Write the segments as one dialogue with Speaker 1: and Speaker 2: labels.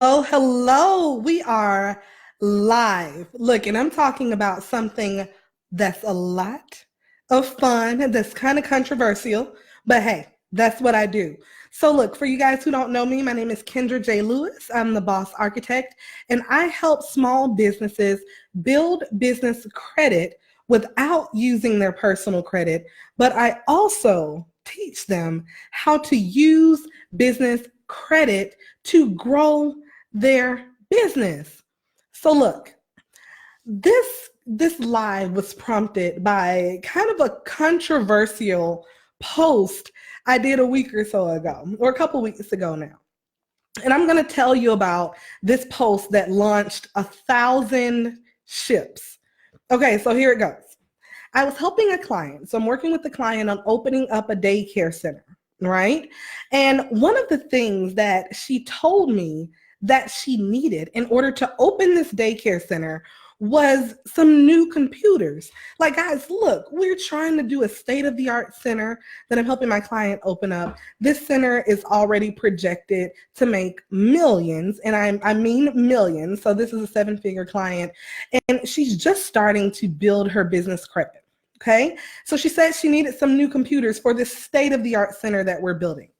Speaker 1: Hello. We are live. Look, and I'm talking about something that's a lot of fun, that's kind of controversial, but hey, that's what I do. So, look, for you guys who don't know me, my name is Kendra J. Lewis. I'm the boss architect, and I help small businesses build business credit without using their personal credit, but I also teach them how to use business credit to grow their business. So look, this live was prompted by kind of a controversial post I did a week or so ago, or a couple weeks ago now. And I'm going to tell you about this post that launched 1,000 ships. Okay, so here it goes. I was helping a client. So I'm working with the client on opening up a daycare center, right? And one of the things that she told me that she needed in order to open this daycare center was some new computers. Like, guys, look, we're trying to do a state-of-the-art center that I'm helping my client open up. This center is already projected to make millions, and I mean millions. So this is a seven-figure client, and she's just starting to build her business credit. Okay, so she said she needed some new computers for this state-of-the-art center that we're building.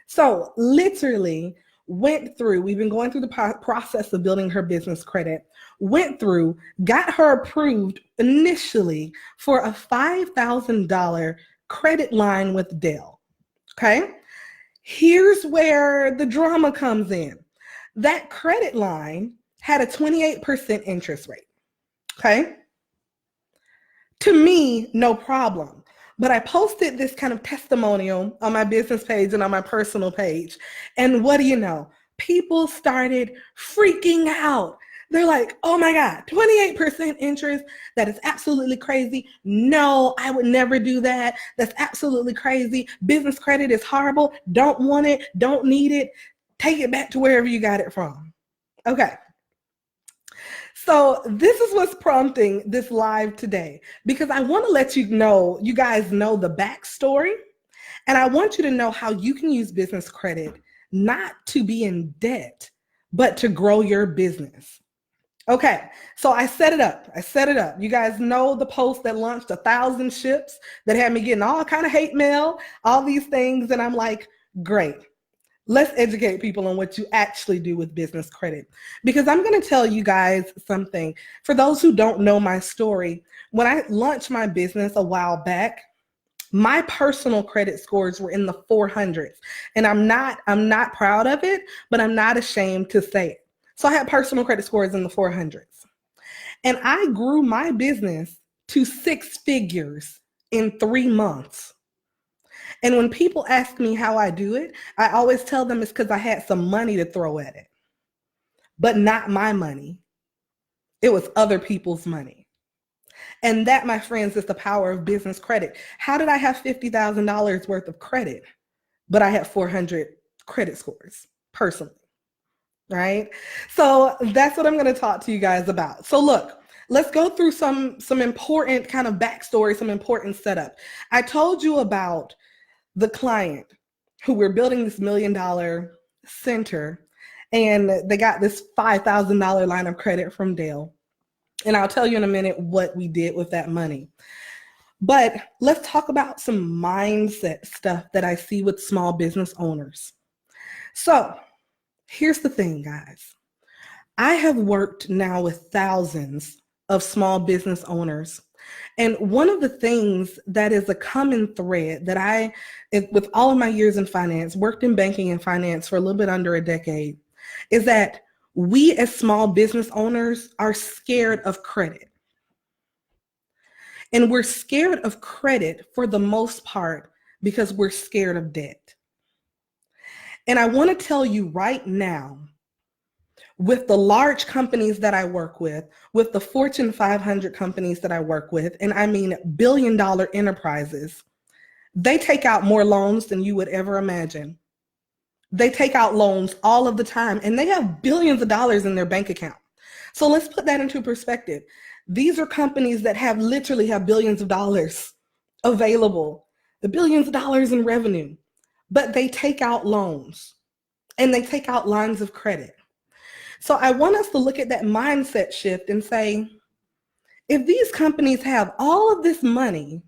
Speaker 1: So literally went through, we've been going through the process of building her business credit, went through, got her approved initially for a $5,000 credit line with Dell. Okay, here's where the drama comes in. That credit line had a 28% interest rate. Okay, to me, no problem. But I posted this kind of testimonial on my business page and on my personal page. And what do you know? People started freaking out. They're like, oh my God, 28% interest. That is absolutely crazy. No, I would never do that. That's absolutely crazy. Business credit is horrible. Don't want it. Don't need it. Take it back to wherever you got it from. Okay. So this is what's prompting this live today, because I want to let you guys know the backstory, and I want you to know how you can use business credit not to be in debt, but to grow your business. Okay, so I set it up. You guys know the post that launched 1,000 ships that had me getting all kind of hate mail, all these things, and I'm like, great. Let's educate people on what you actually do with business credit. Because I'm going to tell you guys something. For those who don't know my story, when I launched my business a while back, my personal credit scores were in the 400s. And I'm not proud of it, but I'm not ashamed to say it. So I had personal credit scores in the 400s. And I grew my business to 6 figures in 3 months. And when people ask me how I do it, I always tell them it's because I had some money to throw at it, but not my money. It was other people's money. And that, my friends, is the power of business credit. How did I have $50,000 worth of credit, but I had 400 credit scores personally, right? So that's what I'm going to talk to you guys about. So look, let's go through some important kind of backstory, some important setup. I told you about the client who we're building this $1 million center, and they got this $5,000 line of credit from Dale. And I'll tell you in a minute what we did with that money. But let's talk about some mindset stuff that I see with small business owners. So here's the thing, guys. I have worked now with thousands of small business owners. And one of the things that is a common thread that with all of my years in finance, worked in banking and finance for a little bit under a decade, is that we as small business owners are scared of credit. And we're scared of credit for the most part because we're scared of debt. And I want to tell you right now, with the large companies that I work with the Fortune 500 companies that I work with, and I mean billion-dollar enterprises, they take out more loans than you would ever imagine. They take out loans all of the time, and they have billions of dollars in their bank account. So let's put that into perspective. These are companies that literally have billions of dollars available, the billions of dollars in revenue, but they take out loans. and they take out lines of credit. So I want us to look at that mindset shift and say, if these companies have all of this money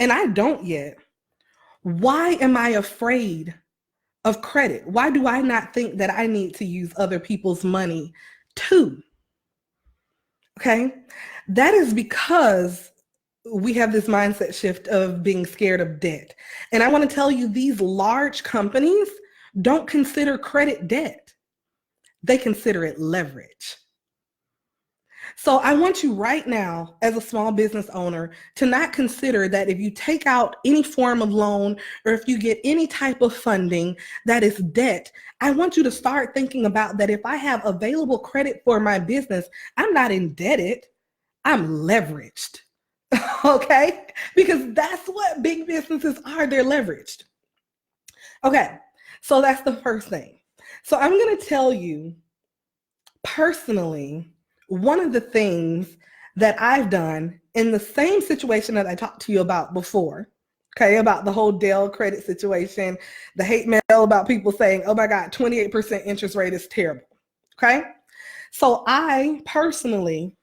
Speaker 1: and I don't yet, why am I afraid of credit? Why do I not think that I need to use other people's money too? Okay, that is because we have this mindset shift of being scared of debt. And I want to tell you, these large companies don't consider credit debt. They consider it leverage. So I want you right now, as a small business owner, to not consider that if you take out any form of loan or if you get any type of funding that is debt. I want you to start thinking about that if I have available credit for my business, I'm not indebted, I'm leveraged. Okay? Because that's what big businesses are. They're leveraged. Okay, so that's the first thing. So I'm going to tell you personally, one of the things that I've done in the same situation that I talked to you about before, okay, about the whole Dell credit situation, the hate mail about people saying, oh my God, 28% interest rate is terrible, okay? So I personally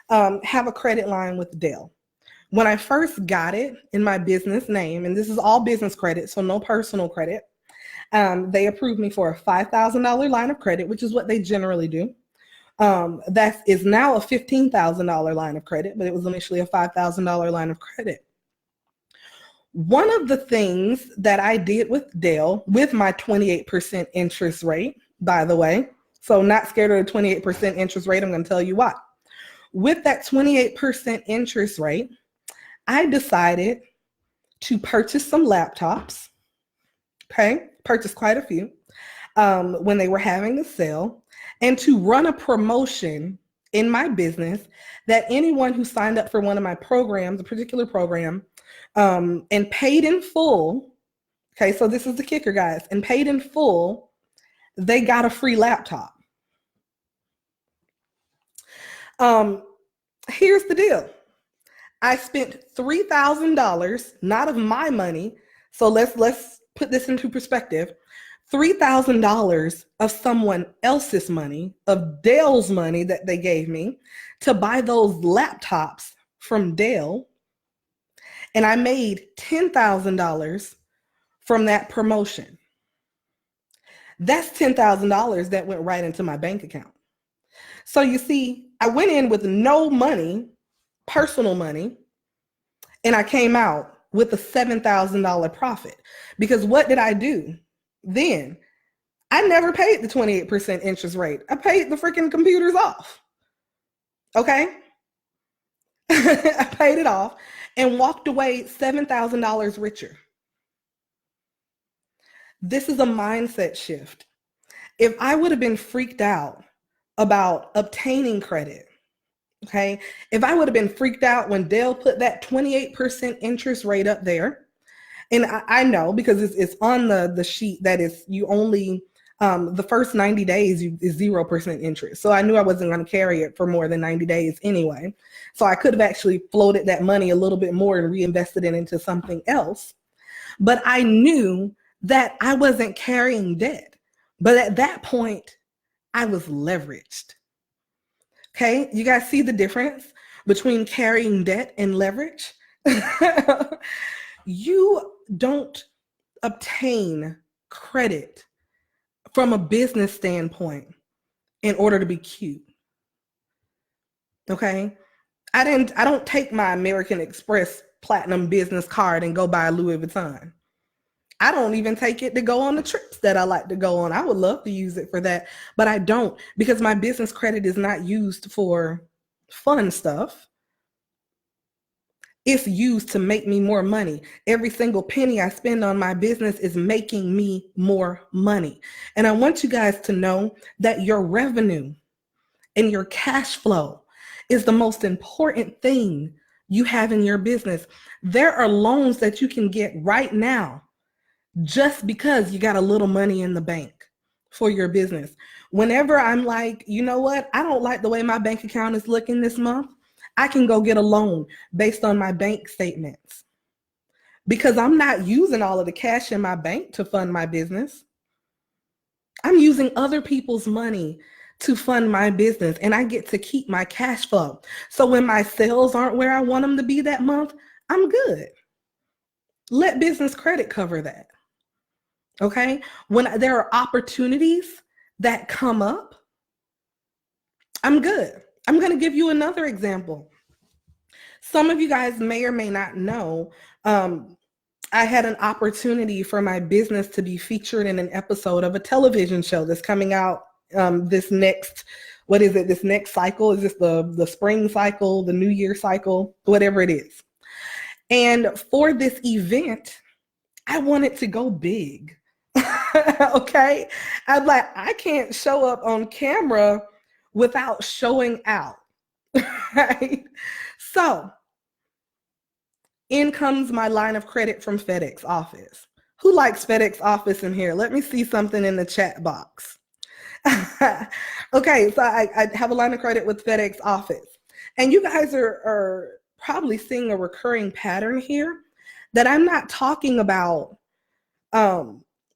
Speaker 1: have a credit line with Dell. When I first got it in my business name, and this is all business credit, so no personal credit, they approved me for a $5,000 line of credit, which is what they generally do. That is now a $15,000 line of credit, but it was initially a $5,000 line of credit. One of the things that I did with Dell, with my 28% interest rate, by the way, so not scared of the 28% interest rate, I'm going to tell you why. With that 28% interest rate, I decided to purchase some laptops, okay, purchased quite a few when they were having the sale, and to run a promotion in my business that anyone who signed up for one of my programs, a particular program, and paid in full, okay, so this is the kicker, guys, and paid in full, they got a free laptop. Here's the deal. I spent $3,000, not of my money. So let's put this into perspective. $3,000 of someone else's money, of Dell's money that they gave me to buy those laptops from Dell. And I made $10,000 from that promotion. That's $10,000 that went right into my bank account. So you see, I went in with no money, personal money, and I came out with a $7,000 profit. Because what did I do then? I never paid the 28% interest rate. I paid the freaking computers off. Okay? I paid it off and walked away $7,000 richer. This is a mindset shift. If I would have been freaked out about obtaining credit, okay, if I would have been freaked out when Dell put that 28% interest rate up there, and I know because it's on the sheet that is you only, the first 90 days is 0% interest. So I knew I wasn't going to carry it for more than 90 days anyway. So I could have actually floated that money a little bit more and reinvested it into something else. But I knew that I wasn't carrying debt. But at that point, I was leveraged. Okay, you guys see the difference between carrying debt and leverage? You don't obtain credit from a business standpoint in order to be cute. Okay, I don't take my American Express Platinum business card and go buy Louis Vuitton. I don't even take it to go on the trips that I like to go on. I would love to use it for that, but I don't, because my business credit is not used for fun stuff. It's used to make me more money. Every single penny I spend on my business is making me more money. And I want you guys to know that your revenue and your cash flow is the most important thing you have in your business. There are loans that you can get right now just because you got a little money in the bank for your business. Whenever I'm like, you know what, I don't like the way my bank account is looking this month, I can go get a loan based on my bank statements because I'm not using all of the cash in my bank to fund my business. I'm using other people's money to fund my business, and I get to keep my cash flow. So when my sales aren't where I want them to be that month, I'm good. Let business credit cover that. Okay. When there are opportunities that come up, I'm good. I'm going to give you another example. Some of you guys may or may not know, I had an opportunity for my business to be featured in an episode of a television show that's coming out this next, what is it? This next cycle? Is this the spring cycle, the New Year cycle, whatever it is? And for this event, I wanted to go big. Okay. I'm like, I can't show up on camera without showing out. Right. So in comes my line of credit from FedEx Office. Who likes FedEx Office in here? Let me see something in the chat box. Okay, so I have a line of credit with FedEx Office. And you guys are probably seeing a recurring pattern here that I'm not talking about.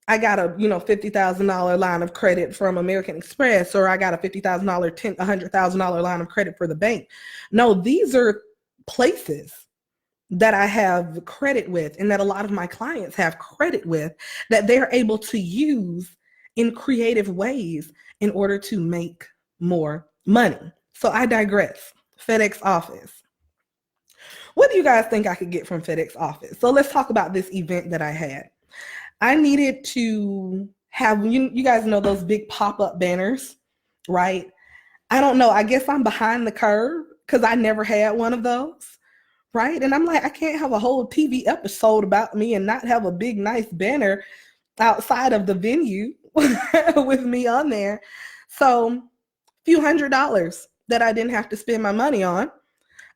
Speaker 1: I got a $50,000 line of credit from American Express, or I got a $50,000, $100,000 line of credit for the bank. No, these are places that I have credit with, and that a lot of my clients have credit with, that they're able to use in creative ways in order to make more money. So I digress. FedEx Office. What do you guys think I could get from FedEx Office? So let's talk about this event that I had. I needed to have, you guys know those big pop-up banners, right? I don't know. I guess I'm behind the curve because I never had one of those, right? And I'm like, I can't have a whole TV episode about me and not have a big, nice banner outside of the venue with me on there. So a few $100s that I didn't have to spend my money on,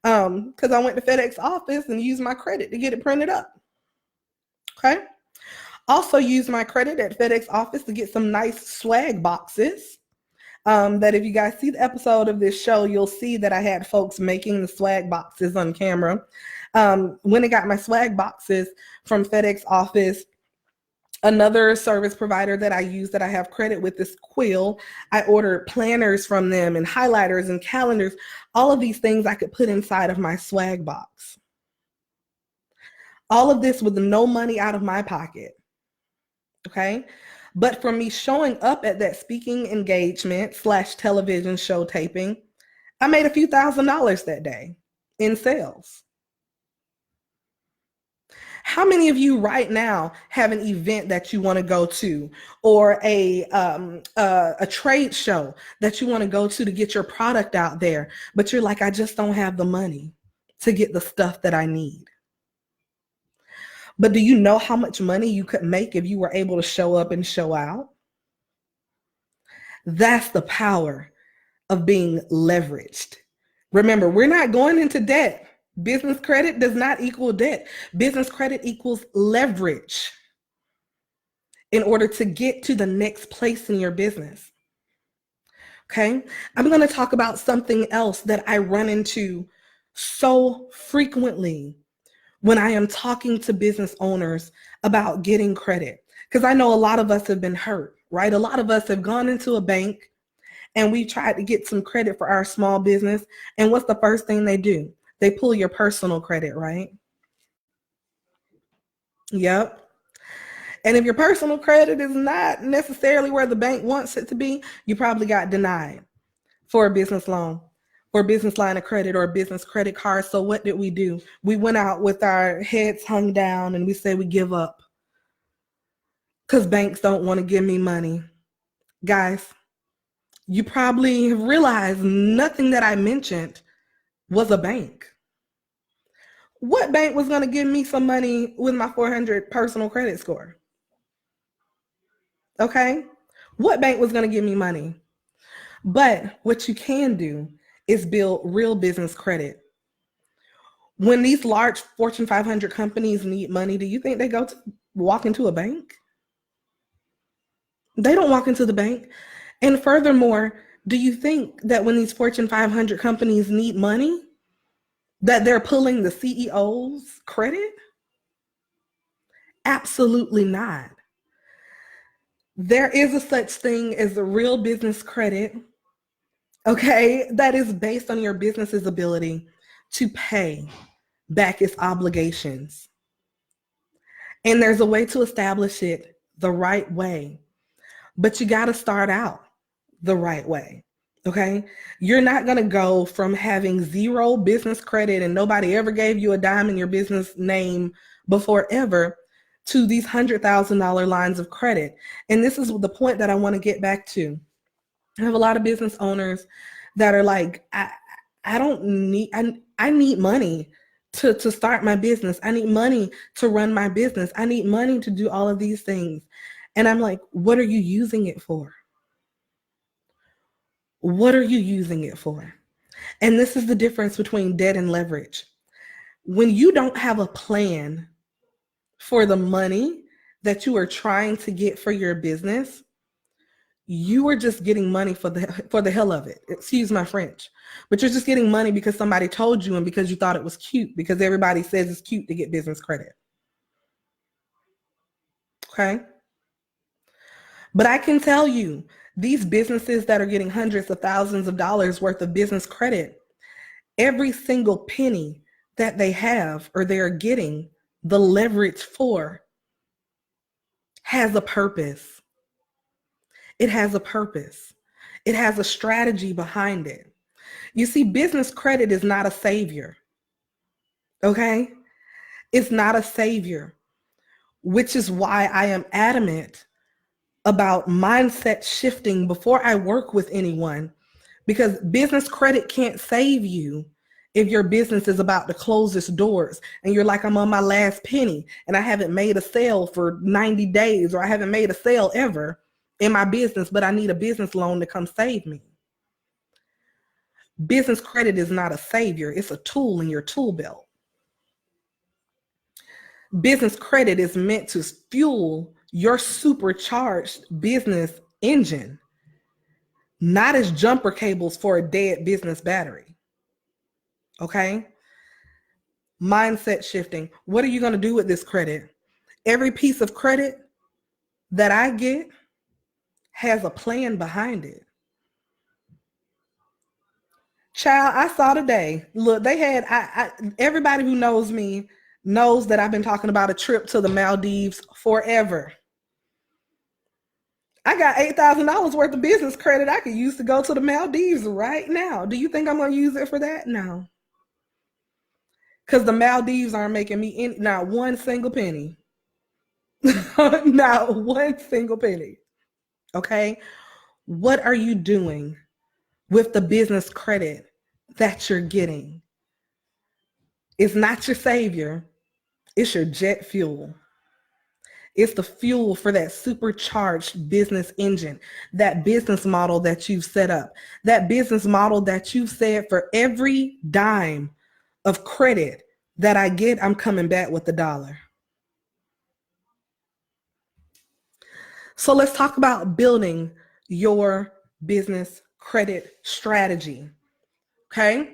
Speaker 1: because I went to FedEx Office and used my credit to get it printed up. Okay. Also used my credit at FedEx Office to get some nice swag boxes. That if you guys see the episode of this show, you'll see that I had folks making the swag boxes on camera. When I got my swag boxes from FedEx Office, another service provider that I use that I have credit with is Quill. I ordered planners from them and highlighters and calendars, all of these things I could put inside of my swag box. All of this with no money out of my pocket. Okay. But for me showing up at that speaking engagement / television show taping, I made a few $1,000s that day in sales. How many of you right now have an event that you want to go to, or a trade show that you want to go to get your product out there, but you're like, I just don't have the money to get the stuff that I need? But do you know how much money you could make if you were able to show up and show out? That's the power of being leveraged. Remember, we're not going into debt. Business credit does not equal debt. Business credit equals leverage in order to get to the next place in your business. Okay, I'm going to talk about something else that I run into so frequently when I am talking to business owners about getting credit, because I know a lot of us have been hurt, right? A lot of us have gone into a bank and we tried to get some credit for our small business. And what's the first thing they do? They pull your personal credit, right? Yep. And if your personal credit is not necessarily where the bank wants it to be, you probably got denied for a business loan or business line of credit or a business credit card. So what did we do? We went out with our heads hung down and we said we give up because banks don't want to give me money. Guys, you probably realize nothing that I mentioned was a bank. What bank was going to give me some money with my 400 personal credit score? Okay? What bank was going to give me money? But what you can do is build real business credit. When these large Fortune 500 companies need money, do you think they walk into a bank? They don't walk into the bank. And furthermore, do you think that when these Fortune 500 companies need money, that they're pulling the CEO's credit? Absolutely not. There is a such thing as a real business credit, okay, that is based on your business's ability to pay back its obligations. And there's a way to establish it the right way, but you got to start out the right way. Okay. You're not going to go from having zero business credit and nobody ever gave you a dime in your business name before ever to these $100,000 lines of credit. And this is the point that I want to get back to. I have a lot of business owners that are like, I don't need, I need money to start my business. I need money to run my business. I need money to do all of these things. And I'm like, what are you using it for? What are you using it for? And this is the difference between debt and leverage. When you don't have a plan for the money that you are trying to get for your business, you are just getting money for the hell of it. Excuse my French. But you're just getting money because somebody told you and because you thought it was cute, because everybody says it's cute to get business credit. Okay? But I can tell you, these businesses that are getting hundreds of thousands of dollars worth of business credit, every single penny that they have or they're getting the leverage for has a purpose. It has a purpose. It has a strategy behind it. You see, business credit is not a savior. Okay? It's not a savior, which is why I am adamant about mindset shifting before I work with anyone, because business credit can't save you if your business is about to close its doors and you're like, I'm on my last penny and I haven't made a sale for 90 days or I haven't made a sale ever in my business, but I need a business loan to come save me. Business credit is not a savior. It's a tool in your tool belt. Business credit is meant to fuel your supercharged business engine, not as jumper cables for a dead business battery. Okay? Mindset shifting. What are you going to do with this credit? Every piece of credit that I get has a plan behind it. Child, I saw today. Look, they had everybody who knows me knows that I've been talking about a trip to the Maldives forever. I got $8,000 worth of business credit I could use to go to the Maldives right now. Do you think I'm going to use it for that? No. Because the Maldives aren't making me not one single penny. Not one single penny. Okay? What are you doing with the business credit that you're getting? It's not your savior. It's your jet fuel. It's the fuel for that supercharged business engine, that business model that you've set up, that business model that you've said for every dime of credit that I get, I'm coming back with $1. So let's talk about building your business credit strategy. Okay?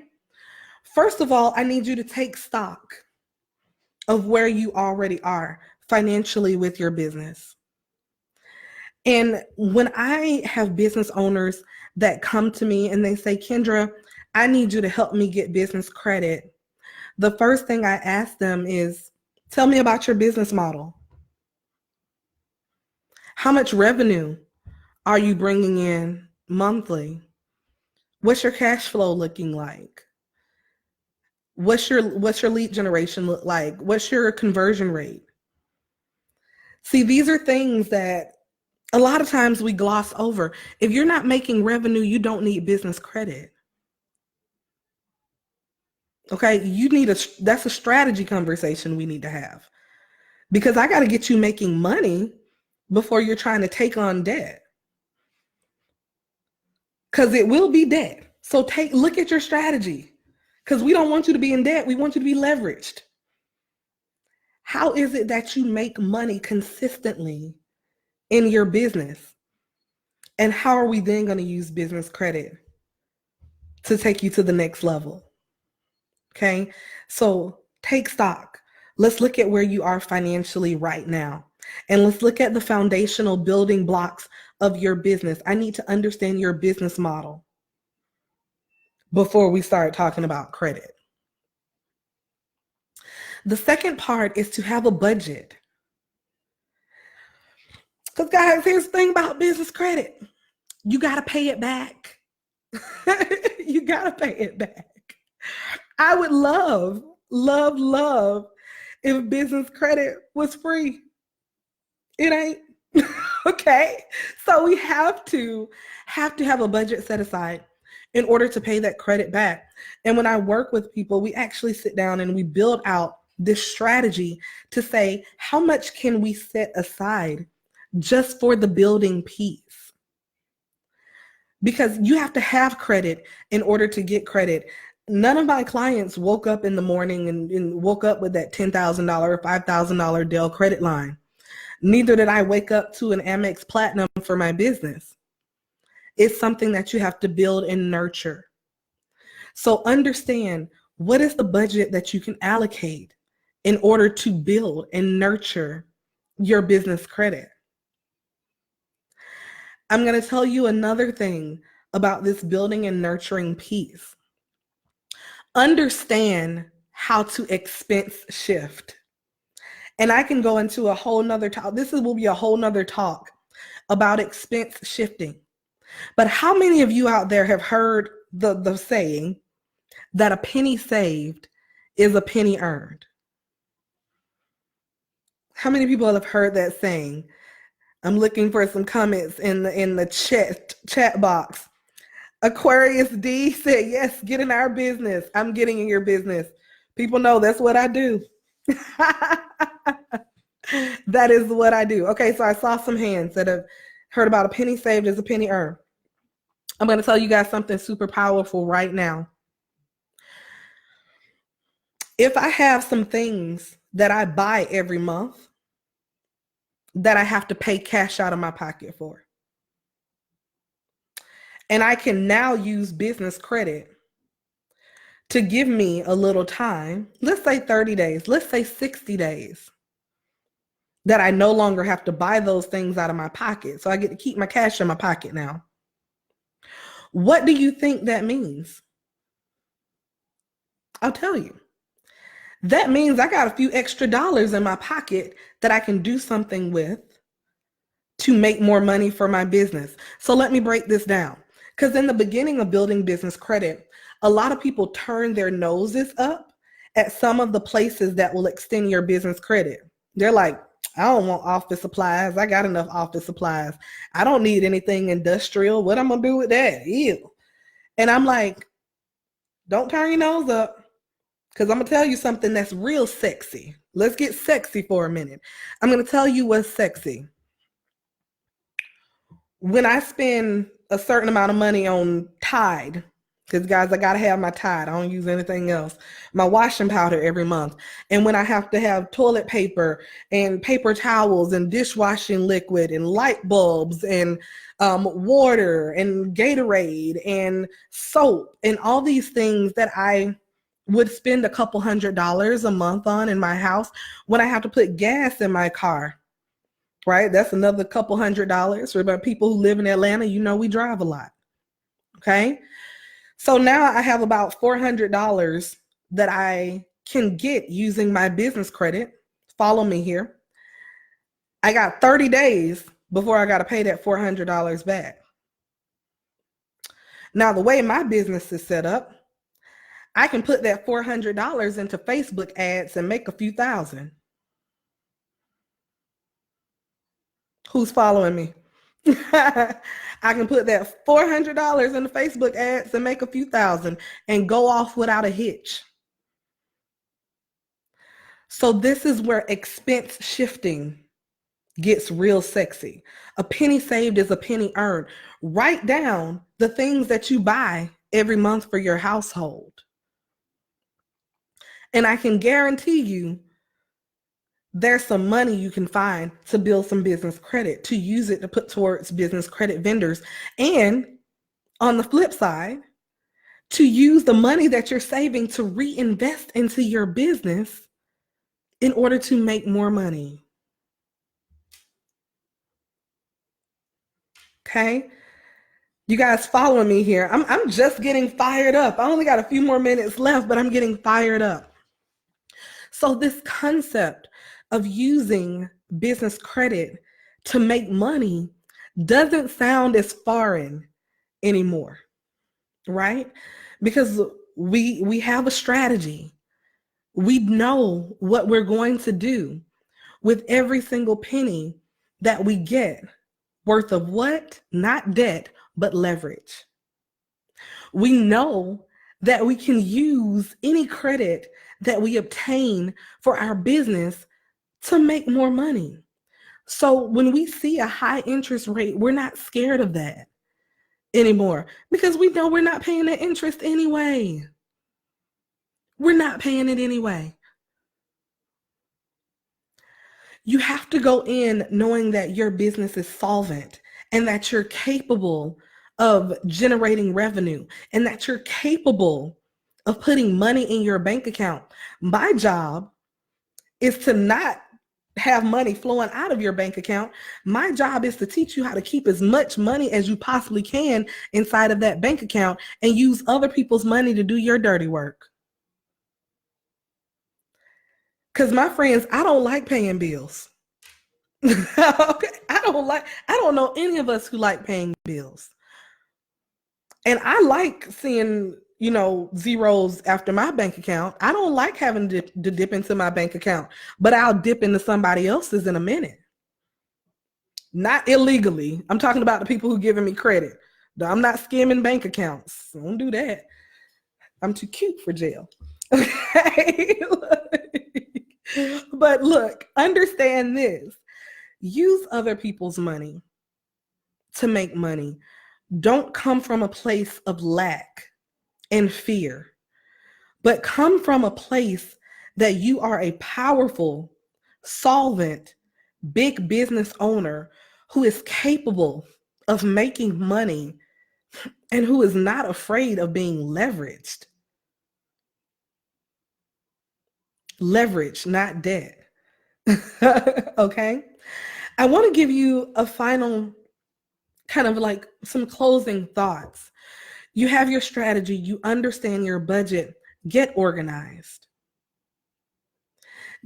Speaker 1: First of all, I need you to take stock of where you already are financially with your business. And when I have business owners that come to me and they say, Kendra, I need you to help me get business credit, the first thing I ask them is, tell me about your business model. How much revenue are you bringing in monthly? What's your cash flow looking like? What's your lead generation look like? What's your conversion rate? See, these are things that a lot of times we gloss over. If you're not making revenue, you don't need business credit. Okay, that's a strategy conversation we need to have, because I got to get you making money before you're trying to take on debt, because it will be debt. So look at your strategy, because we don't want you to be in debt. We want you to be leveraged. How is it that you make money consistently in your business? And how are we then going to use business credit to take you to the next level? Okay, so take stock. Let's look at where you are financially right now. And let's look at the foundational building blocks of your business. I need to understand your business model before we start talking about credit. The second part is to have a budget. Because guys, here's the thing about business credit. You got to pay it back. You got to pay it back. I would love if business credit was free. It ain't. Okay. So we have to have a budget set aside in order to pay that credit back. And when I work with people, we actually sit down and we build out this strategy to say, how much can we set aside just for the building piece? Because you have to have credit in order to get credit. None of my clients woke up in the morning and woke up with that $10,000 or $5,000 Dell credit line. Neither did I wake up to an Amex Platinum for my business. It's something that you have to build and nurture. So understand, what is the budget that you can allocate in order to build and nurture your business credit? I'm going to tell you another thing about this building and nurturing piece. Understand how to expense shift. And I can go into a whole nother talk. This will be a whole nother talk about expense shifting. But how many of you out there have heard the saying that a penny saved is a penny earned? How many people have heard that saying? I'm looking for some comments in the chat box. Aquarius D said, yes, get in our business. I'm getting in your business. People know that's what I do. That is what I do. Okay, so I saw some hands that have heard about a penny saved is a penny earned. I'm going to tell you guys something super powerful right now. If I have some things that I buy every month that I have to pay cash out of my pocket for, and I can now use business credit to give me a little time, let's say 30 days, let's say 60 days, that I no longer have to buy those things out of my pocket. So I get to keep my cash in my pocket now. What do you think that means? I'll tell you. That means I got a few extra dollars in my pocket that I can do something with to make more money for my business. So let me break this down. Because in the beginning of building business credit, a lot of people turn their noses up at some of the places that will extend your business credit. They're like, I don't want office supplies. I got enough office supplies. I don't need anything industrial. What I'm going to do with that? Ew. And I'm like, don't turn your nose up. Because I'm going to tell you something that's real sexy. Let's get sexy for a minute. I'm going to tell you what's sexy. When I spend a certain amount of money on Tide, because guys, I got to have my Tide. I don't use anything else. My washing powder every month. And when I have to have toilet paper and paper towels and dishwashing liquid and light bulbs and water and Gatorade and soap and all these things that I would spend a couple $100s a month on in my house, when I have to put gas in my car, right? That's another couple $100s. For people who live in Atlanta, you know we drive a lot, okay? So now I have about $400 that I can get using my business credit. Follow me here. I got 30 days before I got to pay that $400 back. Now, the way my business is set up, I can put that $400 into Facebook ads and make a few thousand. Who's following me? I can put that $400 into Facebook ads and make a few thousand and go off without a hitch. So this is where expense shifting gets real sexy. A penny saved is a penny earned. Write down the things that you buy every month for your household. And I can guarantee you there's some money you can find to build some business credit, to use it to put towards business credit vendors. And on the flip side, to use the money that you're saving to reinvest into your business in order to make more money. Okay. You guys following me here? I'm just getting fired up. I only got a few more minutes left, but I'm getting fired up. So this concept of using business credit to make money doesn't sound as foreign anymore, right? Because we have a strategy. We know what we're going to do with every single penny that we get worth of what? Not debt, but leverage. We know that we can use any credit that we obtain for our business to make more money. So when we see a high interest rate, we're not scared of that anymore because we know we're not paying the interest anyway. We're not paying it anyway. You have to go in knowing that your business is solvent and that you're capable of generating revenue and that you're capable of putting money in your bank account. My job is to not have money flowing out of your bank account. My job is to teach you how to keep as much money as you possibly can inside of that bank account and use other people's money to do your dirty work. Because my friends, I don't like paying bills. Okay. I don't know any of us who like paying bills. And I like seeing, zeros after my bank account. I don't like having to dip into my bank account, but I'll dip into somebody else's in a minute. Not illegally. I'm talking about the people who giving me credit. I'm not skimming bank accounts. Don't do that. I'm too cute for jail. Okay. But look, understand this. Use other people's money to make money. Don't come from a place of lack and fear, but come from a place that you are a powerful, solvent, big business owner who is capable of making money and who is not afraid of being leveraged. Leverage, not debt. Okay? I want to give you a final kind of like some closing thoughts. You have your strategy, you understand your budget, get organized.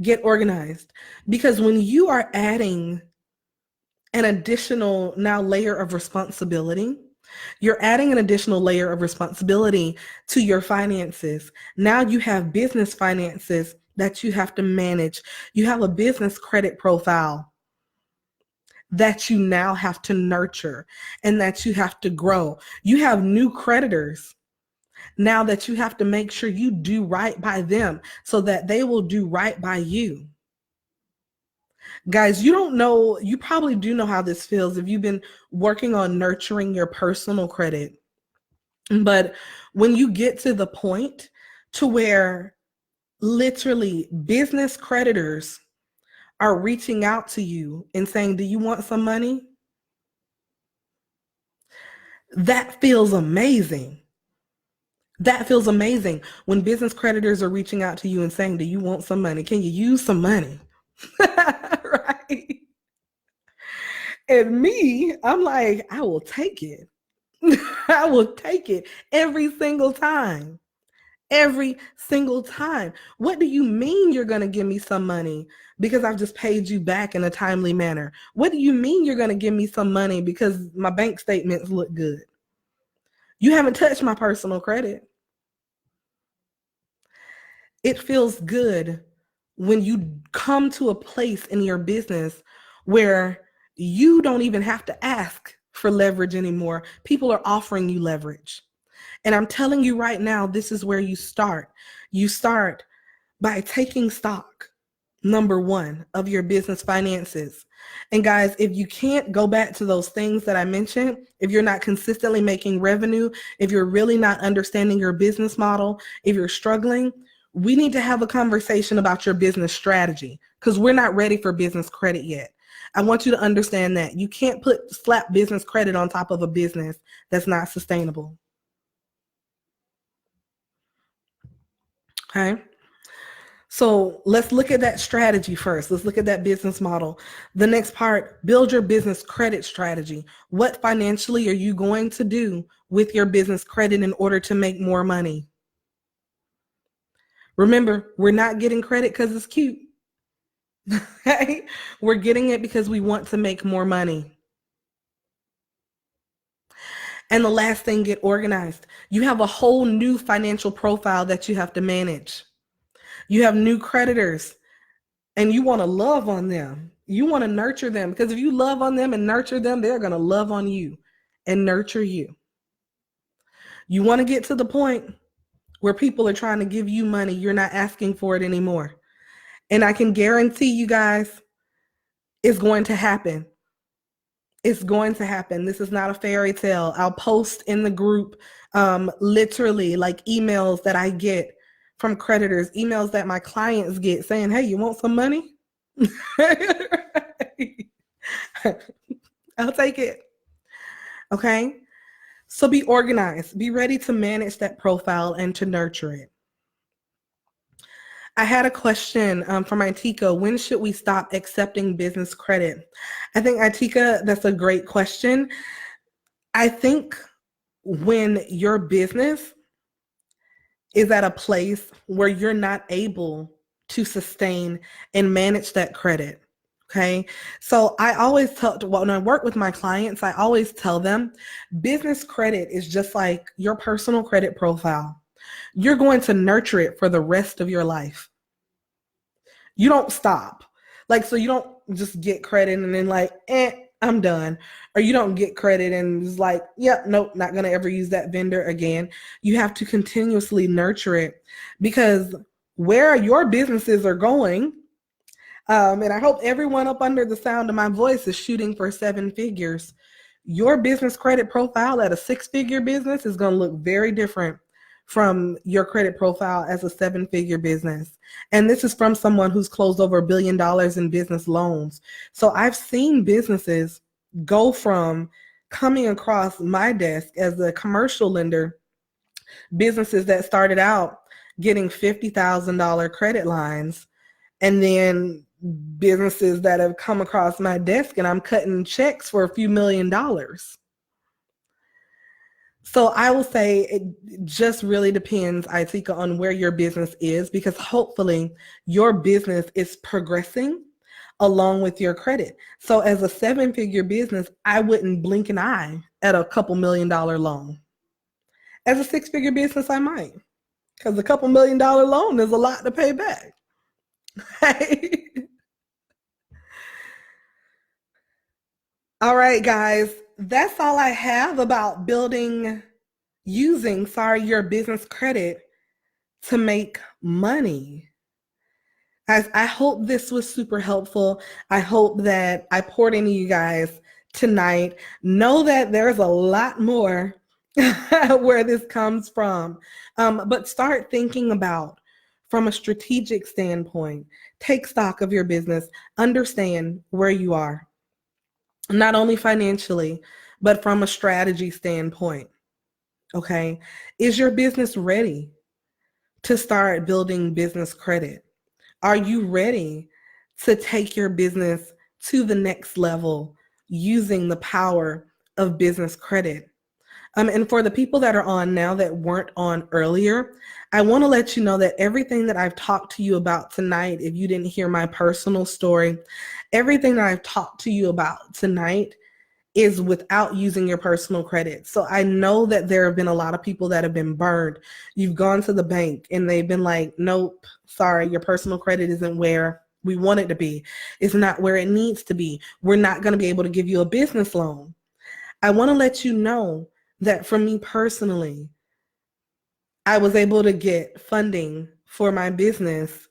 Speaker 1: Get organized. Because when you are adding an additional now layer of responsibility, you're adding an additional layer of responsibility to your finances. Now you have business finances that you have to manage. You have a business credit profile that you now have to nurture and that you have to grow. You have new creditors now that you have to make sure you do right by them so that they will do right by you. Guys, you probably do know how this feels if you've been working on nurturing your personal credit. But when you get to the point to where literally business creditors are reaching out to you and saying, do you want some money? That feels amazing. That feels amazing when business creditors are reaching out to you and saying, do you want some money? Can you use some money? Right? And me, I'm like, I will take it. I will take it every single time. Every single time. What do you mean you're going to give me some money because I've just paid you back in a timely manner? What do you mean you're going to give me some money because my bank statements look good? You haven't touched my personal credit. It feels good when you come to a place in your business where you don't even have to ask for leverage anymore. People are offering you leverage. And I'm telling you right now, this is where you start. You start by taking stock, number one, of your business finances. And guys, if you can't go back to those things that I mentioned, if you're not consistently making revenue, if you're really not understanding your business model, if you're struggling, we need to have a conversation about your business strategy because we're not ready for business credit yet. I want you to understand that you can't slap business credit on top of a business that's not sustainable. Okay. So let's look at that strategy first. Let's look at that business model. The next part, build your business credit strategy. What financially are you going to do with your business credit in order to make more money? Remember, we're not getting credit because it's cute. Okay? We're getting it because we want to make more money. And the last thing, get organized. You have a whole new financial profile that you have to manage. You have new creditors and you want to love on them. You want to nurture them because if you love on them and nurture them, they're going to love on you and nurture you. You want to get to the point where people are trying to give you money, you're not asking for it anymore. And I can guarantee you guys, it's going to happen. It's going to happen. This is not a fairy tale. I'll post in the group literally like emails that I get from creditors, emails that my clients get saying, hey, you want some money? I'll take it. Okay. So be organized. Be ready to manage that profile and to nurture it. I had a question from Itika. When should we stop accepting business credit? I think, Itika, that's a great question. I think when your business is at a place where you're not able to sustain and manage that credit. Okay. So I always tell, when I work with my clients, I always tell them business credit is just like your personal credit profile. You're going to nurture it for the rest of your life. You don't stop. Like, so you don't just get credit and then like, I'm done. Or you don't get credit and it's like, yep, nope, not going to ever use that vendor again. You have to continuously nurture it because where your businesses are going, and I hope everyone up under the sound of my voice is shooting for 7 figures. Your business credit profile at a 6-figure business is going to look very different from your credit profile as a 7-figure business. And this is from someone who's closed over $1 billion in business loans. So I've seen businesses go from coming across my desk as a commercial lender, businesses that started out getting $50,000 credit lines, and then businesses that have come across my desk and I'm cutting checks for a few $1,000,000. So I will say it just really depends, Itika, on where your business is, because hopefully your business is progressing along with your credit. So as a 7-figure business, I wouldn't blink an eye at a couple $1,000,000 loan. As a 6-figure business, I might, because a couple $1,000,000 loan is a lot to pay back. All right, guys, that's all I have about using your business credit to make money. Guys, I hope this was super helpful. I hope that I poured into you guys tonight. Know that there's a lot more where this comes from, but start thinking about from a strategic standpoint. Take stock of your business. Understand where you are, not only financially, but from a strategy standpoint. Okay. Is your business ready to start building business credit? Are you ready to take your business to the next level using the power of business credit? And for the people that are on now that weren't on earlier, I want to let you know that everything that I've talked to you about tonight, if you didn't hear my personal story, everything that I've talked to you about tonight is without using your personal credit. So I know that there have been a lot of people that have been burned. You've gone to the bank and they've been like, nope, sorry, your personal credit isn't where we want it to be. It's not where it needs to be. We're not going to be able to give you a business loan. I want to let you know that for me personally, I was able to get funding for my business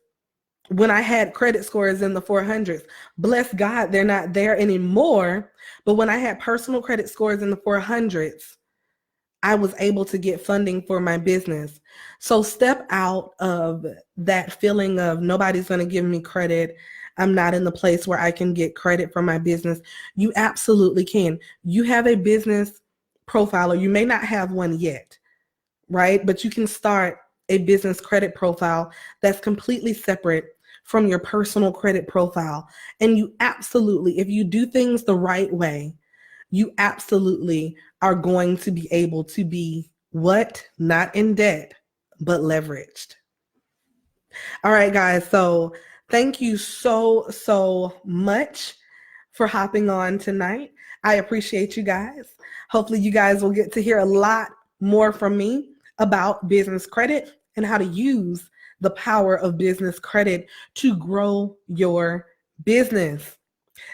Speaker 1: when I had credit scores in the 400s. Bless God, they're not there anymore. But when I had personal credit scores in the 400s, I was able to get funding for my business. So step out of that feeling of nobody's going to give me credit. I'm not in the place where I can get credit for my business. You absolutely can. You have a business profile, or you may not have one yet, right? But you can start a business credit profile that's completely separate from your personal credit profile. And you absolutely, if you do things the right way, you absolutely are going to be able to be what? Not in debt, but leveraged. All right, guys. So thank you so much for hopping on tonight. I appreciate you guys. Hopefully you guys will get to hear a lot more from me about business credit and how to use the power of business credit to grow your business.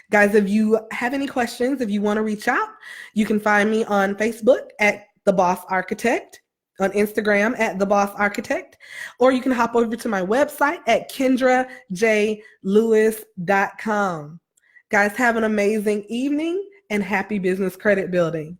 Speaker 1: Guys, if you have any questions, if you want to reach out, you can find me on Facebook at The Boss Architect, on Instagram at The Boss Architect, or you can hop over to my website at kendrajlewis.com. Guys, have an amazing evening and happy business credit building.